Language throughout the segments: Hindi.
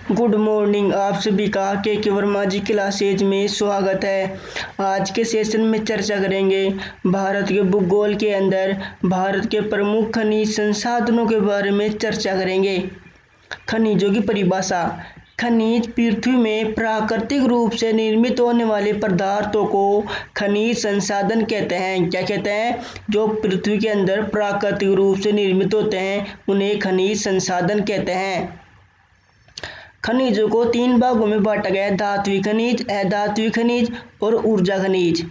Good morning. आप सभी का के वर्मा जी क्लासेज में स्वागत है। आज के सेशन में चर्चा करेंगे भारत के भूगोल के अंदर भारत के प्रमुख खनिज संसाधनों के बारे में चर्चा करेंगे। खनिजों की परिभाषा। खनिज पृथ्वी में प्राकृतिक रूप से निर्मित होने वाले पदार्थों को खनिज संसाधन कहते हैं। क्या कहते हैं? जो पृथ्वी के अंदर प्राकृतिक रूप से निर्मित होते हैं उन्हें खनिज संसाधन कहते हैं। खनिजों को तीन भागों में बांटा गया है: धात्विक खनिज, अधात्विक खनिज और ऊर्जा खनिज।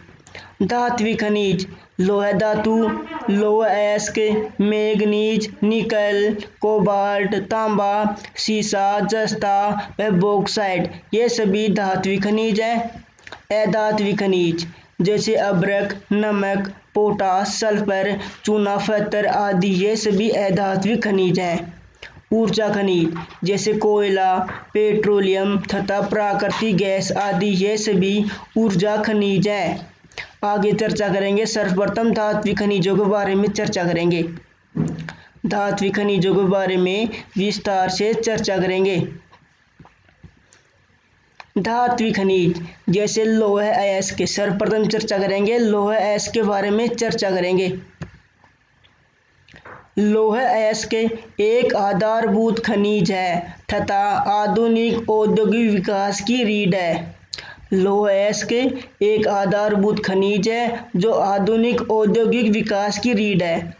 धात्विक खनिज लोहा धातु, लौह अयस्क, मैंगनीज, निकल, कोबाल्ट, तांबा, सीसा, जस्ता व बॉक्साइट, ये सभी धात्विक खनिज हैं। अधात्विक खनिज जैसे अभ्रक, नमक, पोटास, सल्फर, चूना पत्थर आदि, ये सभी अधात्विक खनिज हैं। ऊर्जा खनिज जैसे कोयला, पेट्रोलियम तथा प्राकृतिक गैस आदि, ये सभी ऊर्जा खनिज हैं। आगे चर्चा करेंगे। सर्वप्रथम धात्विक खनिजों के बारे में चर्चा करेंगे। धात्विक खनिजों के बारे में विस्तार से चर्चा करेंगे। धात्विक खनिज जैसे लौह अयस्क, सर्वप्रथम चर्चा करेंगे लौह अयस्क के बारे में चर्चा करेंगे। लौह अयस्क एक आधारभूत खनिज है तथा आधुनिक औद्योगिक विकास की रीढ़ है। लौह अयस्क एक आधारभूत खनिज है जो आधुनिक औद्योगिक विकास की रीढ़ है।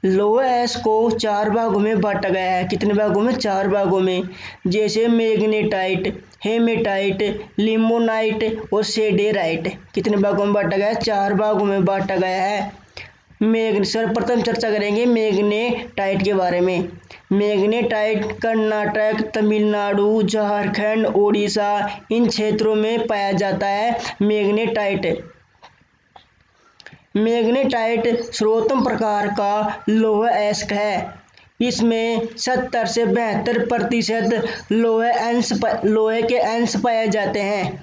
लौह अयस्क को चार भागों में बांटा गया है। कितने भागों में? चार भागों में। जैसे मैग्नेटाइट, हेमेटाइट, लिमोनाइट और सेडेराइट। कितने भागों में बांटा गया है? चार भागों में बांटा गया है। सर्वप्रथम चर्चा करेंगे मैग्नेटाइट के बारे में। मैग्नेटाइट कर्नाटक, तमिलनाडु, झारखंड, ओडिशा, इन क्षेत्रों में पाया जाता है। मैग्नेटाइट सर्वोत्तम प्रकार का लौह अयस्क है। इसमें 70 से 72% लोहे के अंश पाए जाते हैं।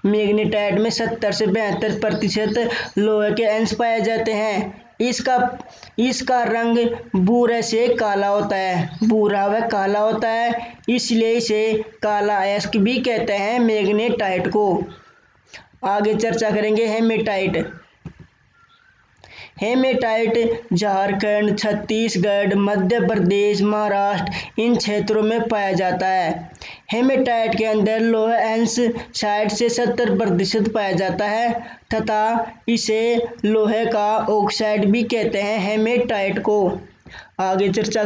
मैग्नेटाइट में 70 से 72% लोहे के अंश पाए जाते हैं। इसका रंग भूरे से काला होता है, भूरा व काला होता है, इसलिए इसे काला अयस्क भी कहते हैं मैग्नेटाइट को। आगे चर्चा करेंगे हेमेटाइट। हेमेटाइट झारखंड, छत्तीसगढ़, मध्य प्रदेश, महाराष्ट्र, इन क्षेत्रों में पाया जाता है। हेमेटाइट के अंदर लोह अंश 60 से 70% पाया जाता है तथा इसे लोहे का ऑक्साइड भी कहते हैं हेमेटाइट को। आगे चर्चा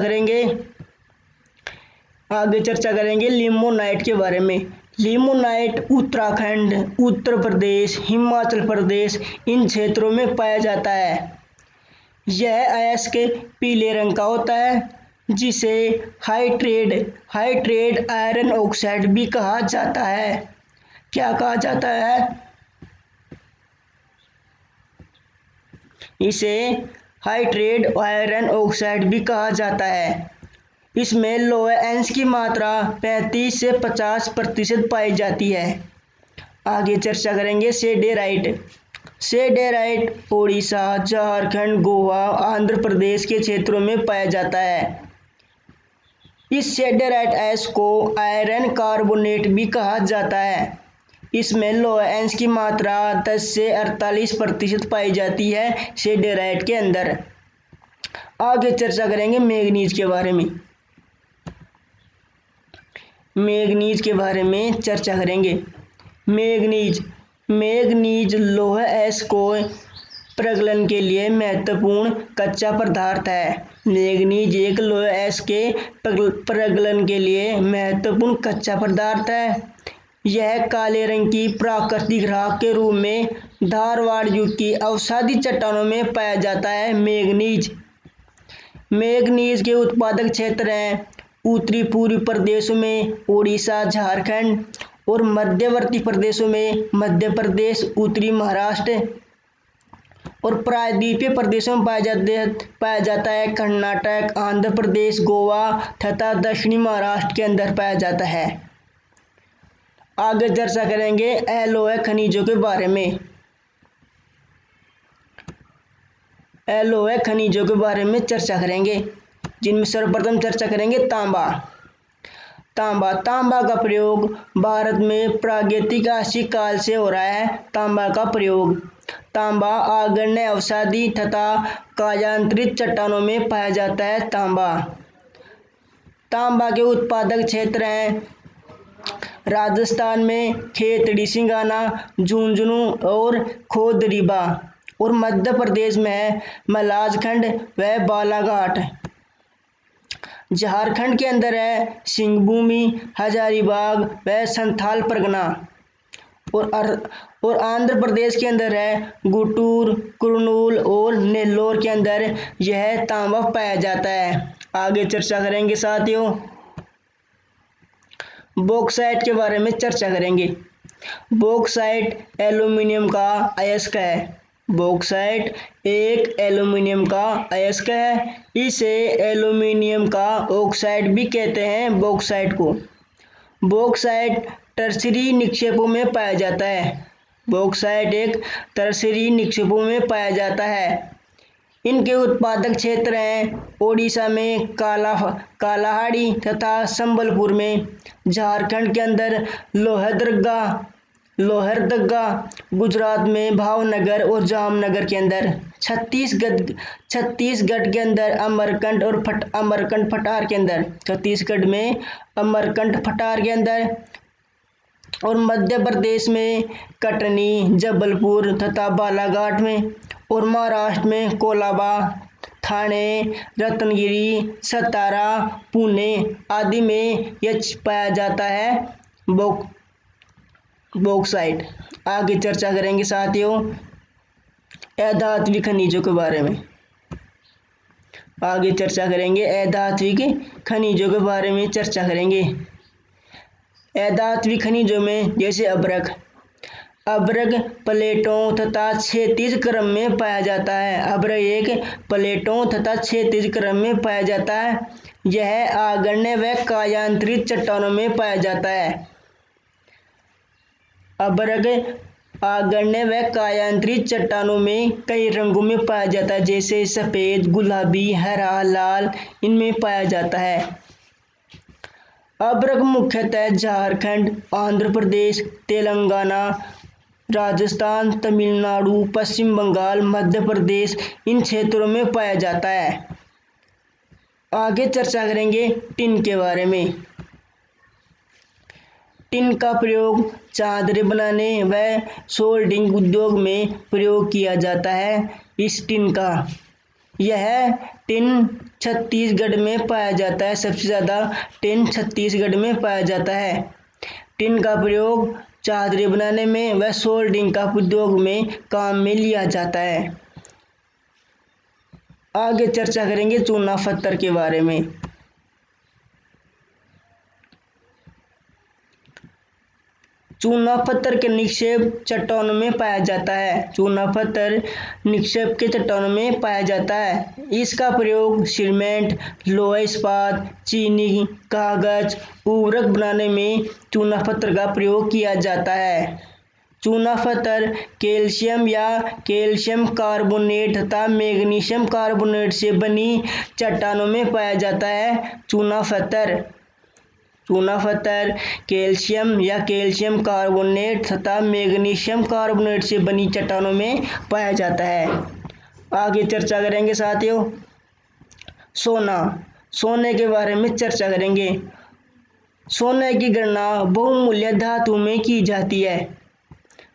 करेंगे लिमोनाइट के बारे में। लिमोनाइट उत्तराखंड, उत्तर प्रदेश, हिमाचल प्रदेश, इन क्षेत्रों में पाया जाता है। यह अयस्क पीले रंग का होता है जिसे हाइड्रेट आयरन ऑक्साइड भी कहा जाता है। क्या कहा जाता है? इसे हाइड्रेट आयरन ऑक्साइड भी कहा जाता है। इसमें लोह अंश की मात्रा 35 से 50% पाई जाती है। आगे चर्चा करेंगे सेडेराइट। सेडेराइट ओडिशा, झारखंड, गोवा, आंध्र प्रदेश के क्षेत्रों में पाया जाता है। इस सेडेराइट अयस्क को आयरन कार्बोनेट भी कहा जाता है। इसमें लोह अंश की मात्रा 10 से 48% पाई जाती है सेडेराइट के अंदर। आगे चर्चा करेंगे मैंगनीज के बारे में। मैंगनीज के बारे में चर्चा करेंगे। मैंगनीज लोह अयस्क को प्रगलन के लिए महत्वपूर्ण कच्चा पदार्थ है। मैंगनीज एक लोह अयस्क के प्रगलन के लिए महत्वपूर्ण कच्चा पदार्थ है। यह काले रंग की प्राकृतिक राख के रूप में धारवाड़ युग की अवसादी चट्टानों में पाया जाता है। मैंगनीज के उत्पादक क्षेत्र हैं उत्तरी पूर्वी प्रदेशों में ओडिशा, झारखंड और मध्यवर्ती प्रदेशों में मध्य प्रदेश, उत्तरी महाराष्ट्र और प्रायद्वीपीय प्रदेशों में पाया जाता है कर्नाटक, आंध्र प्रदेश, गोवा तथा दक्षिणी महाराष्ट्र के अंदर पाया जाता है। आगे चर्चा करेंगे अलोह खनिजों के बारे में। अलोह खनिजों के बारे में चर्चा करेंगे जिनमें सर्वप्रथम चर्चा करेंगे तांबा। तांबा। तांबा का प्रयोग भारत में प्रागैतिहासिक काल से हो रहा है। तांबा का प्रयोग। तांबा आग्नेय अवसादी तथा कायांतरित चट्टानों में पाया जाता है। तांबा। तांबा के उत्पादक क्षेत्र हैं राजस्थान में खेतड़ी, सिंगाना, झुंझुनू और खोदरीबा, और मध्य प्रदेश में है मलाजखंड व बालाघाट। झारखंड के अंदर है सिंहभूमि, हजारीबाग व संथाल परगना, और आंध्र प्रदेश के अंदर है गुंटूर, कुर्नूल और नेल्लोर के अंदर यह तांबा पाया जाता है। आगे चर्चा करेंगे साथियों। बॉक्साइट के बारे में चर्चा करेंगे। बॉक्साइट एल्यूमीनियम का अयस्क है। बॉक्साइट एक एल्यूमीनियम का अयस्क है। इसे एल्यूमीनियम का ऑक्साइड भी कहते हैं बॉक्साइट को। बॉक्साइट टर्शियरी निक्षेपों में पाया जाता है। बॉक्साइट एक टर्शियरी निक्षेपों में पाया जाता है। इनके उत्पादक क्षेत्र हैं ओडिशा में कालाहांडी तथा संबलपुर में, झारखंड के अंदर लोहरदगा, गुजरात में भावनगर और जामनगर के अंदर, छत्तीसगढ़ के अंदर अमरकंट फटार के अंदर, छत्तीसगढ़ में अमरकंट फटार के अंदर, और मध्य प्रदेश में कटनी, जबलपुर तथा बालाघाट में, और महाराष्ट्र में कोलाबा, ठाणे, रत्नागिरी, सतारा, पुणे आदि में यह पाया जाता है बॉक्साइट। आगे चर्चा करेंगे साथियों अधात्विक खनिजों के बारे में। आगे चर्चा करेंगे अधात्विक खनिजों के बारे में चर्चा करेंगे। अधात्विक खनिजों में जैसे अभ्रक प्लेटों तथा क्षैतिज क्रम में पाया जाता है। अभ्रक एक प्लेटों तथा क्षैतिज क्रम में पाया जाता है। यह आग्नेय व कायांतरित चट्टानों में पाया जाता है। अभ्रक आग्नेय व कायांतरित चट्टानों में कई रंगों में पाया जाता है, जैसे सफेद, गुलाबी, हरा, लाल, इनमें पाया जाता है। अभ्रक मुख्यतः झारखंड, आंध्र प्रदेश, तेलंगाना, राजस्थान, तमिलनाडु, पश्चिम बंगाल, मध्य प्रदेश इन क्षेत्रों में पाया जाता है। आगे चर्चा करेंगे टिन के बारे में। टिन का प्रयोग चादरें बनाने व सोल्डिंग उद्योग में प्रयोग किया जाता है। इस टिन का यह टिन छत्तीसगढ़ में पाया जाता है। सबसे ज़्यादा टिन छत्तीसगढ़ में पाया जाता है। टिन का प्रयोग चादरें बनाने में व सोल्डिंग का उद्योग में काम में लिया जाता है। आगे चर्चा करेंगे चूना पत्थर के बारे में। चूना पत्थर के निक्षेप चट्टानों में पाया जाता है। चूना पत्थर निक्षेप के चट्टानों में पाया जाता है। इसका प्रयोग सीमेंट, लोहा इस्पात, चीनी, कागज, उर्वरक बनाने में चूना पत्थर का प्रयोग किया जाता है। चूना पत्थर कैल्शियम या कैल्शियम कार्बोनेट तथा मैग्नीशियम कार्बोनेट से बनी चट्टानों में पाया जाता है। चूना पत्थर कैल्शियम या कैल्शियम कार्बोनेट तथा मैग्नीशियम कार्बोनेट से बनी चट्टानों में पाया जाता है। आगे चर्चा करेंगे साथियों सोने के बारे में चर्चा करेंगे। सोने की गणना बहुमूल्य धातु में की जाती है।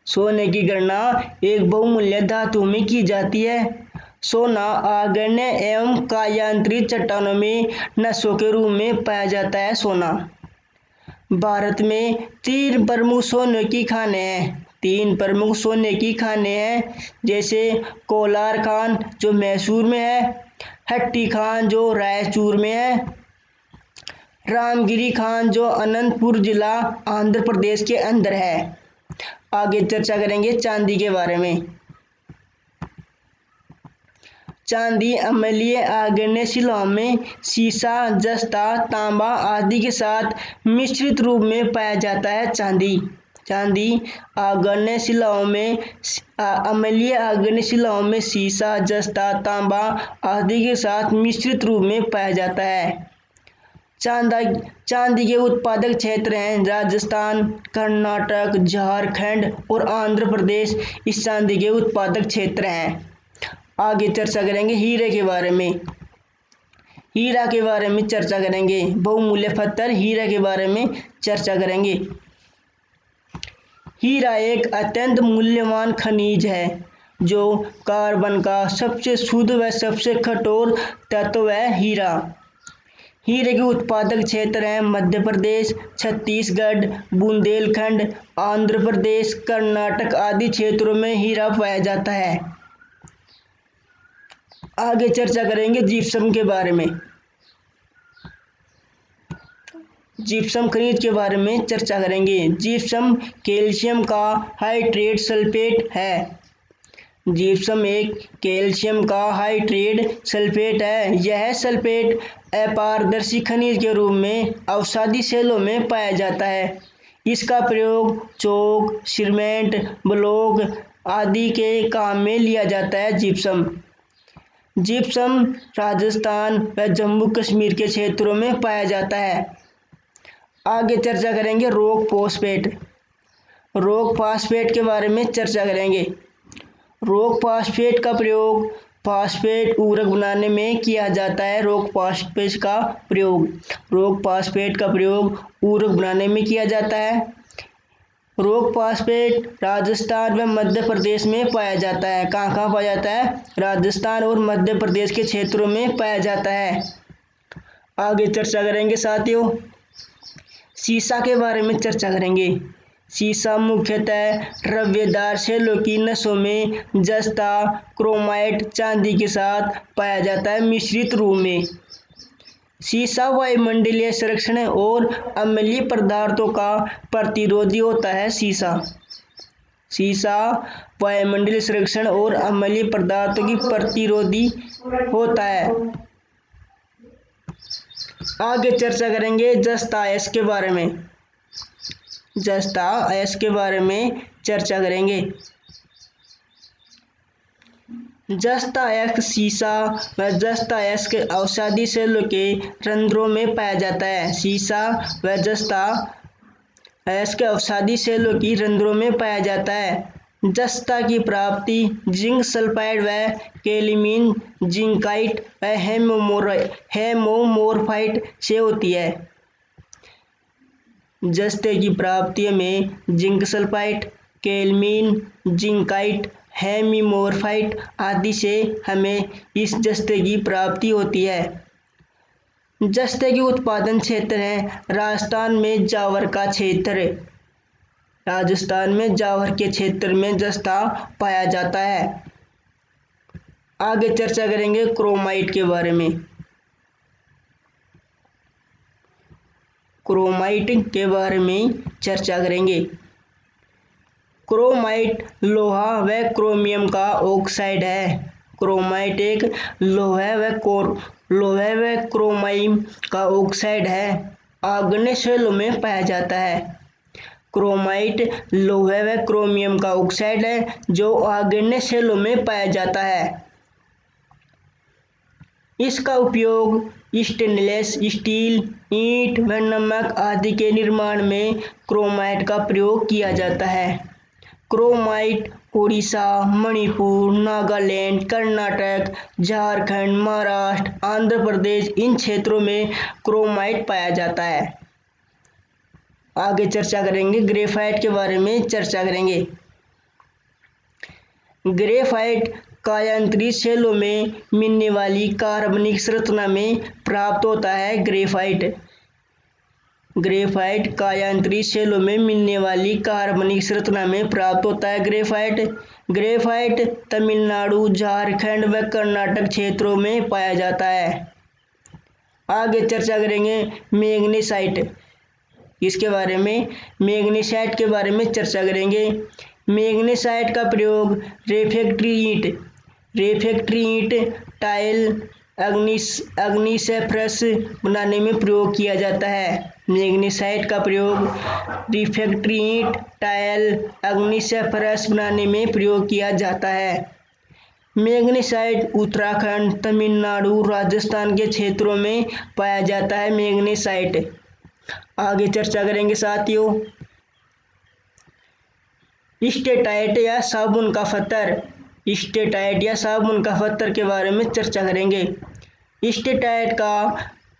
सोने की गणना एक बहुमूल्य धातु में की जाती है। सोना आग्नेय एवं कायांतरित चट्टानों में नसों के रूप में पाया जाता है। सोना भारत में तीन प्रमुख सोने की खानें हैं, जैसे कोलार खान जो मैसूर में है, हट्टी खान जो रायचूर में है, रामगिरी खान जो अनंतपुर जिला आंध्र प्रदेश के अंदर है। आगे चर्चा करेंगे चांदी के बारे में। चांदी अम्लीय आग्नेय शिलाओं में सीसा, जस्ता, तांबा आदि के साथ मिश्रित रूप में पाया जाता है। चांदी आग्नेय शिलाओं में अम्लीय आग्नेय शिलाओं में सीसा, जस्ता, तांबा आदि के साथ मिश्रित रूप में पाया जाता है। चांदी के उत्पादक क्षेत्र हैं राजस्थान, कर्नाटक, झारखंड और आंध्र प्रदेश। इस चांदी के उत्पादक क्षेत्र हैं। आगे चर्चा करेंगे हीरे के बारे में। हीरा के बारे में चर्चा करेंगे। बहुमूल्य पत्थर हीरा के बारे में चर्चा करेंगे। हीरा एक अत्यंत मूल्यवान खनिज है जो कार्बन का सबसे शुद्ध व सबसे कठोर तत्व है हीरा। हीरे के उत्पादक क्षेत्र हैं मध्य प्रदेश, छत्तीसगढ़, बुंदेलखंड, आंध्र प्रदेश, कर्नाटक आदि क्षेत्रों में हीरा पाया जाता है। आगे चर्चा करेंगे जिप्सम के बारे में। जिप्सम खनिज के बारे में चर्चा करेंगे। जिप्सम कैल्शियम का हाइड्रेट सल्फेट है। जिप्सम एक कैल्शियम का हाइड्रेट सल्फेट है। यह सल्फेट अपारदर्शी खनिज के रूप में औषधि सेलों में पाया जाता है। इसका प्रयोग चौक, सीमेंट ब्लॉक आदि के काम में लिया जाता है। जिप्सम राजस्थान व जम्मू कश्मीर के क्षेत्रों में पाया जाता है। आगे चर्चा करेंगे रॉक फॉस्फेट। रॉक फॉस्फेट के बारे में चर्चा करेंगे। रॉक फॉस्फेट का प्रयोग फॉस्फेट उर्वरक बनाने में किया जाता है। रॉक फॉस्फेट का प्रयोग उर्वरक बनाने में किया जाता है। रॉक फॉस्फेट राजस्थान व मध्य प्रदेश में पाया जाता है। कहाँ पाया जाता है? राजस्थान और मध्य प्रदेश के क्षेत्रों में पाया जाता है। आगे चर्चा करेंगे साथियों सीसा के बारे में चर्चा करेंगे। सीसा मुख्यतः द्रव्यदार सेलों की नसों में जस्ता, क्रोमाइट, चांदी के साथ पाया जाता है मिश्रित रूप में। सीसा वायुमंडलीय संरक्षण और अम्लीय पदार्थों का प्रतिरोधी होता है। सीसा वायुमंडलीय संरक्षण और अम्लीय पदार्थों की प्रतिरोधी होता है। आगे चर्चा करेंगे जस्ता अयस्क के बारे में। जस्ता अयस्क के बारे में चर्चा करेंगे। जस्ता अयस्क सीसा व जस्ता अयस्क औषधि सेलों के रंध्रों में पाया जाता है। सीसा व जस्ता अयस्क औषधि सेलों की रंध्रों में पाया जाता है। जस्ता की प्राप्ति जिंक सल्फाइड व कैल्शियम जिंकाइट व हेमोमोर्फाइट से होती है। जस्ते की प्राप्ति में जिंक सल्फाइड, कैल्शियम जिंकाइट, हेमोमोर्फाइट आदि से हमें इस जस्ते की प्राप्ति होती है। जस्ते के उत्पादन क्षेत्र हैं राजस्थान में जावर का क्षेत्र। राजस्थान में जावर के क्षेत्र में जस्ता पाया जाता है। आगे चर्चा करेंगे क्रोमाइट के बारे में। क्रोमाइट के बारे में चर्चा करेंगे। क्रोमाइट लोहा व क्रोमियम का ऑक्साइड है। क्रोमाइट एक लोहा व क्रोमियम का ऑक्साइड है। आग्नेय सेलों में पाया जाता है। क्रोमाइट लोहे व क्रोमियम का ऑक्साइड है जो आग्नेय सेलों में पाया जाता है। इसका उपयोग स्टेनलेस स्टील, ईंट व नमक आदि के निर्माण में क्रोमाइट का प्रयोग किया जाता है। क्रोमाइट उड़ीसा, मणिपुर, नागालैंड, कर्नाटक, झारखंड, महाराष्ट्र, आंध्र प्रदेश इन क्षेत्रों में क्रोमाइट पाया जाता है। आगे चर्चा करेंगे ग्रेफाइट के बारे में चर्चा करेंगे। ग्रेफाइट कायांतरित सेलों में मिलने वाली कार्बनिक संरचना में प्राप्त होता है। ग्रेफाइट कायांतरित सेलों में मिलने वाली कार्बनिक संरचना में प्राप्त होता है। ग्रेफाइट तमिलनाडु, झारखंड व कर्नाटक क्षेत्रों में पाया जाता है। आगे चर्चा करेंगे मैग्नीसाइट। इसके बारे में मैग्नीसाइट के बारे में चर्चा करेंगे। मैग्नीसाइट का प्रयोग रेफ्रेक्टरी ईंट, टाइल, अग्निशफ्रस बनाने में प्रयोग किया जाता है। मैग्नीसाइट का प्रयोग रेफ्रेक्टरी ईंट, टाइल, अग्निशफ्रस बनाने में प्रयोग किया जाता है। मैग्नीसाइट उत्तराखंड, तमिलनाडु, राजस्थान के क्षेत्रों में पाया जाता है मैग्नीसाइट। आगे चर्चा करेंगे साथियों, स्टेटाइट या साबुन का पत्थर। स्टेटाइट या साबुन का पत्थर के बारे में चर्चा करेंगे।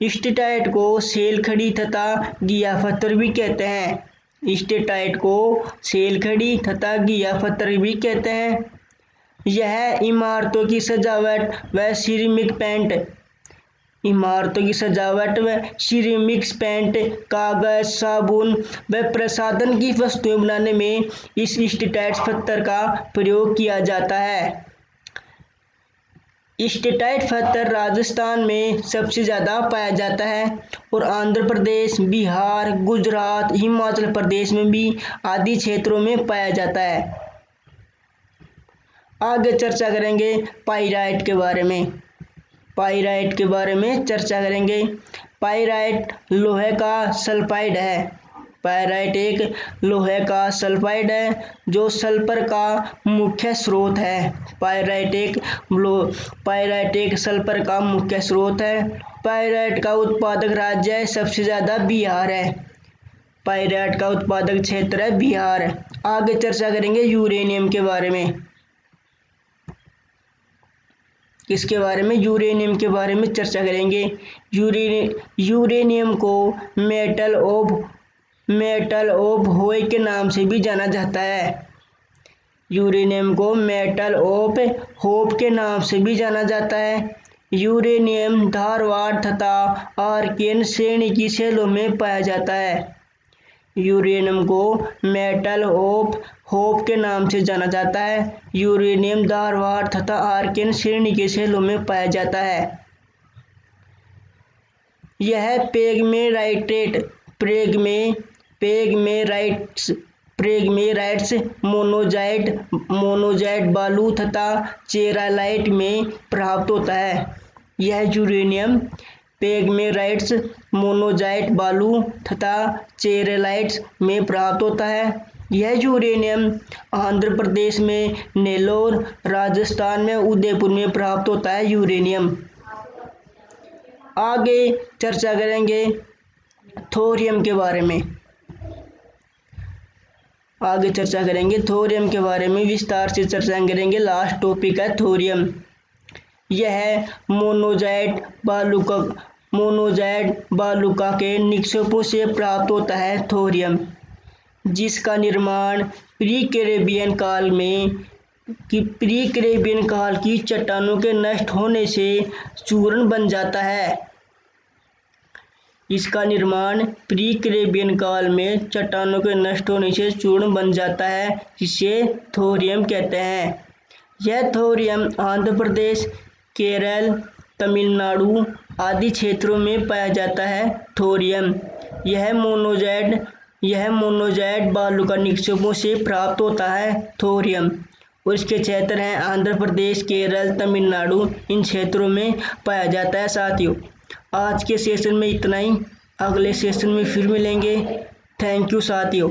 स्टेटाइट को सेल खड़ी तथा गिया पत्थर भी कहते हैं। स्टेटाइट को सेल खड़ी तथा गिया पत्थर भी कहते हैं। यह इमारतों की सजावट व सिरेमिक्स पेंट, कागज, साबुन व प्रसाधन की वस्तुएं बनाने में इस स्टेटाइट पत्थर का प्रयोग किया जाता है। स्टेटाइट पत्थर राजस्थान में सबसे ज़्यादा पाया जाता है और आंध्र प्रदेश, बिहार, गुजरात, हिमाचल प्रदेश में भी आदि क्षेत्रों में पाया जाता है। आगे चर्चा करेंगे पाइराइट के बारे में। पाइराइट के बारे में चर्चा करेंगे। पाइराइट लोहे का सल्फाइड है। पाइराइट एक लोहे का सल्फाइड है जो सल्फर का मुख्य स्रोत है। पाइराइट एक सल्फर का मुख्य स्रोत है। पाइराइट का उत्पादक राज्य सबसे ज़्यादा बिहार है। पाइराइट का उत्पादक क्षेत्र है बिहार। आगे चर्चा करेंगे यूरेनियम के बारे में। किसके बारे में? यूरेनियम के बारे में चर्चा करेंगे। यूरेनियम को मेटल ऑफ होय के नाम से भी जाना जाता है। यूरेनियम को मेटल ऑफ होप के नाम से भी जाना जाता है। यूरेनियम धारवाड़ तथा आर्केन श्रेणी की सेलों में पाया जाता है। यूरेनियम को मेटल ऑफ होप के नाम से जाना जाता है। यूरेनियम धारवाड़ तथा आर्केन श्रेणी के सेलों में पाया जाता है। यह प्रेगमेराइट्स, मोनोजाइट बालू तथा चेरालाइट में प्राप्त होता है। यह यूरेनियम पेगमेराइट्स, मोनोजाइट बालू तथा चेरालाइट्स में प्राप्त होता है। यह यूरेनियम आंध्र प्रदेश में नेल्लोर, राजस्थान में उदयपुर में प्राप्त होता है यूरेनियम। आगे चर्चा करेंगे थोरियम के बारे में। थोरियम के बारे में विस्तार से चर्चा करेंगे। लास्ट टॉपिक है थोरियम। यह मोनोजाइट बालुका के निक्षेपों से प्राप्त होता है थोरियम, जिसका निर्माण प्री कैरेबियन काल की चट्टानों के नष्ट होने से चूर्ण बन जाता है। इसका निर्माण प्री कैरेबियन काल में चट्टानों के नष्ट होने से चूर्ण बन जाता है, जिसे थोरियम कहते हैं। यह थोरियम आंध्र प्रदेश, केरल, तमिलनाडु आदि क्षेत्रों में पाया जाता है। थोरियम यह मोनोजाइट बालुका निक्षेपों से प्राप्त होता है थोरियम, और इसके क्षेत्र हैं आंध्र प्रदेश, केरल, तमिलनाडु, इन क्षेत्रों में पाया जाता है। साथियों, आज के सेशन में इतना ही। अगले सेशन में फिर मिलेंगे। थैंक यू साथियों।